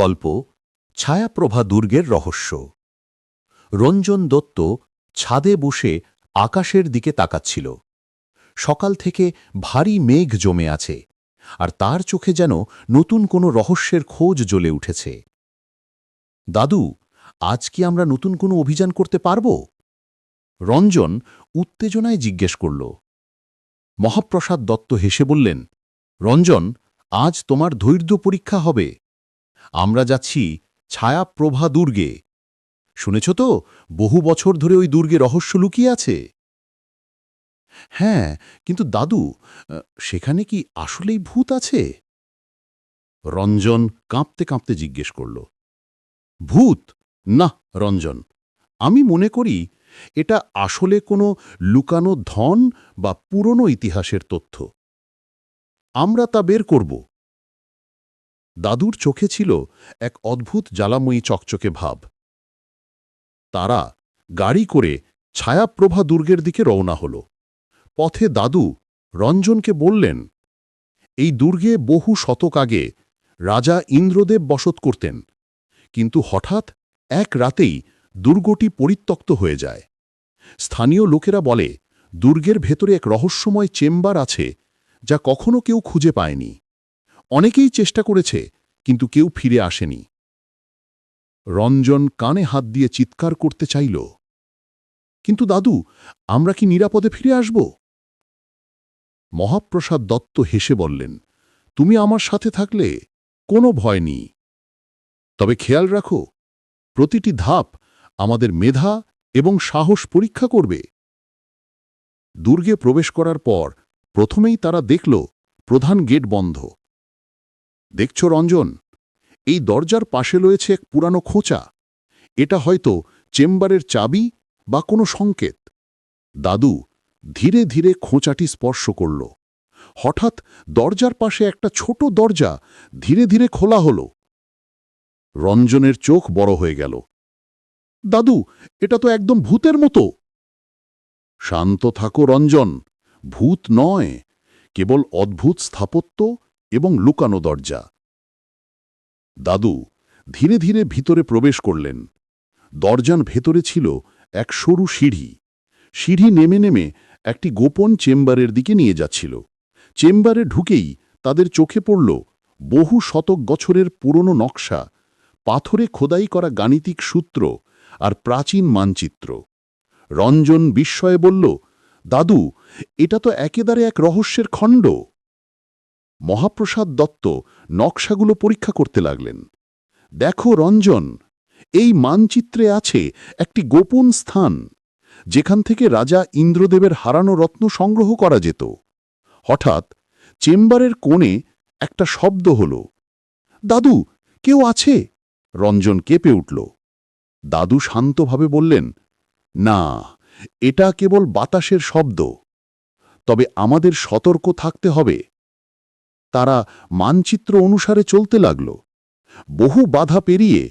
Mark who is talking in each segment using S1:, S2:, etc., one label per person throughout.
S1: গল্প ছায়াপ্রভা দুর্গের রহস্য। রঞ্জন দত্ত ছাদে বসে আকাশের দিকে তাকাচ্ছিল। সকাল থেকে ভারী মেঘ জমে আছে, আর তার চোখে যেন নতুন কোনো রহস্যের খোঁজ জ্বলে উঠেছে। দাদু, আজ কি আমরা নতুন কোনো অভিযান করতে পারব? রঞ্জন উত্তেজনায় জিজ্ঞেস করল। মহাপ্রসাদ দত্ত হেসে বললেন, রঞ্জন, আজ তোমার ধৈর্য পরীক্ষা হবে। আমরা যাচ্ছি ছায়াপ্রভা দুর্গে। শুনেছ তো, বহু বছর ধরে ওই দুর্গে রহস্য লুকিয়ে আছে। হ্যাঁ, কিন্তু দাদু, সেখানে কি আসলেই ভূত আছে? রঞ্জন কাঁপতে কাঁপতে জিজ্ঞেস করল। ভূত না রঞ্জন, আমি মনে করি এটা আসলে কোনো লুকানো ধন বা পুরনো ইতিহাসের তথ্য। আমরা তা বের করব। দাদুর চোখে ছিল এক অদ্ভুত জ্বালাময়ী চকচকে ভাব। তারা গাড়ি করে ছায়াপ্রভা দুর্গের দিকে রওনা হল। পথে দাদু রঞ্জনকে বললেন, এই দুর্গে বহু শতক আগে রাজা ইন্দ্রদেব বসত করতেন, কিন্তু হঠাৎ এক রাতেই দুর্গটি পরিত্যক্ত হয়ে যায়। স্থানীয় লোকেরা বলে দুর্গের ভেতরে এক রহস্যময় চেম্বার আছে, যা কখনো কেউ খুঁজে পায়নি। অনেকেই চেষ্টা করেছে, কিন্তু কেউ ফিরে আসেনি। রঞ্জন কানে হাত দিয়ে চিৎকার করতে চাইল, কিন্তু দাদু, আমরা কি নিরাপদে ফিরে আসব? মহাপ্রসাদ দত্ত হেসে বললেন, তুমি আমার সাথে থাকলে কোনো ভয় নেই। তবে খেয়াল রাখো, প্রতিটি ধাপ আমাদের মেধা এবং সাহস পরীক্ষা করবে। দুর্গে প্রবেশ করার পর প্রথমেই তারা দেখল প্রধান গেট বন্ধ। দেখছ রঞ্জন, এই দরজার পাশে রয়েছে এক পুরানো খোঁচা। এটা হয়তো চেম্বারের চাবি বা কোনো সংকেত। দাদু ধীরে ধীরে খোঁচাটি স্পর্শ করল। হঠাৎ দরজার পাশে একটা ছোট দরজা ধীরে ধীরে খোলা হল। রঞ্জনের চোখ বড় হয়ে গেল। দাদু, এটা তো একদম ভূতের মতো। শান্ত থাকো রঞ্জন, ভূত নয়, কেবল অদ্ভুত স্থাপত্য এবং লুকানো দরজা। দাদু ধীরে ধীরে ভিতরে প্রবেশ করলেন। দরজার ভেতরে ছিল এক সরু সিঁড়ি। সিঁড়ি নেমে নেমে একটি গোপন চেম্বারের দিকে নিয়ে যাচ্ছিল। চেম্বারে ঢুকেই তাদের চোখে পড়ল বহু শতক বছরের পুরনো নকশা, পাথরে খোদাই করা গাণিতিক সূত্র আর প্রাচীন মানচিত্র। রঞ্জন বিস্ময়ে বলল, দাদু, এটা তো একেবারে এক রহস্যের খণ্ড। মহাপ্রসাদ দত্ত নকশাগুলো পরীক্ষা করতে লাগলেন। দেখো রঞ্জন, এই মানচিত্রে আছে একটি গোপন স্থান, যেখান থেকে রাজা ইন্দ্রদেবের হারানো রত্ন সংগ্রহ করা যেত। হঠাৎ চেম্বারের কোণে একটা শব্দ হল। দাদু, কেউ আছে? রঞ্জন কেঁপে উঠল। দাদু শান্তভাবে বললেন, না, এটা কেবল বাতাসের শব্দ। তবে আমাদের সতর্ক থাকতে হবে। তারা মানচিত্র অনুসারে চলতে লাগল। বহু বাধা পেরিয়ে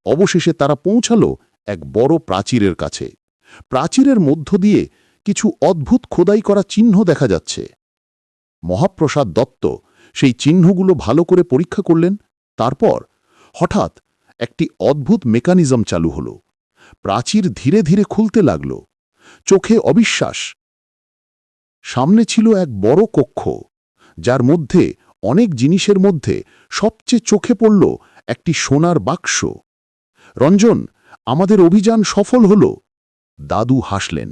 S1: অবশেষে তারা পৌঁছাল এক বড় প্রাচীরের কাছে। প্রাচীরের মধ্য দিয়ে কিছু অদ্ভুত খোদাই করা চিহ্ন দেখা যাচ্ছে। মহাপ্রসাদ দত্ত সেই চিহ্নগুলো ভালো করে পরীক্ষা করলেন। তারপর হঠাৎ একটি অদ্ভুত মেকানিজম চালু হল। প্রাচীর ধীরে ধীরে খুলতে লাগল। চোখে অবিশ্বাস। সামনে ছিল এক বড় কক্ষ, যার মধ্যে অনেক জিনিসের মধ্যে সবচেয়ে চোখে পড়ল একটি সোনার বাক্স। রঞ্জন, আমাদের অভিযান সফল হল। দাদু হাসলেন।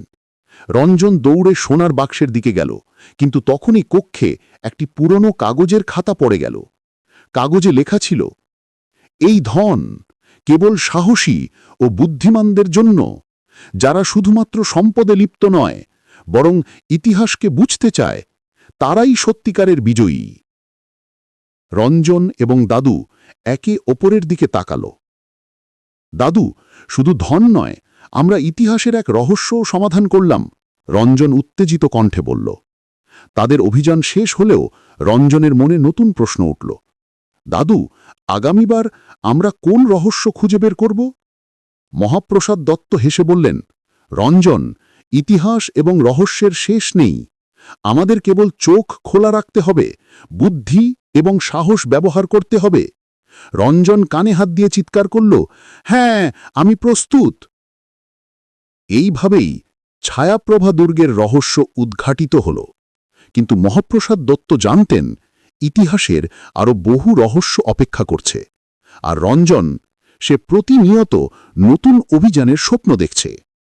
S1: রঞ্জন দৌড়ে সোনার বাক্সের দিকে গেল, কিন্তু তখনই কক্ষে একটি পুরনো কাগজের খাতা পড়ে গেল। কাগজে লেখা ছিল, এই ধন কেবল সাহসী ও বুদ্ধিমানদের জন্য, যারা শুধুমাত্র সম্পদে লিপ্ত নয়, বরং ইতিহাসকে বুঝতে চায়, তারাই সত্যিকারের বিজয়ী। রঞ্জন এবং দাদু একে অপরের দিকে তাকাল। দাদু, শুধু ধন নয়, আমরা ইতিহাসের এক রহস্যও সমাধান করলাম, রঞ্জন উত্তেজিত কণ্ঠে বলল। তাদের অভিযান শেষ হলেও রঞ্জনের মনে নতুন প্রশ্ন উঠল। দাদু, আগামীবার আমরা কোন রহস্য খুঁজে বের করব? মহাপ্রসাদ দত্ত হেসে বললেন, রঞ্জন, ইতিহাস এবং রহস্যের শেষ নেই। আমাদের কেবল চোখ খোলা রাখতে হবে, বুদ্ধি এবং সাহস ব্যবহার করতে হবে। রঞ্জন কানে হাত দিয়ে চিৎকার করল, হ্যাঁ, আমি প্রস্তুত। এইভাবেই ছায়াপ্রভা দুর্গের রহস্য উদ্ঘাটিত হল। কিন্তু মহাপ্রসাদ দত্ত জানতেন ইতিহাসের আরও বহু রহস্য অপেক্ষা করছে। আর রঞ্জন, সে প্রতিনিয়ত নতুন অভিযানের স্বপ্ন দেখছে।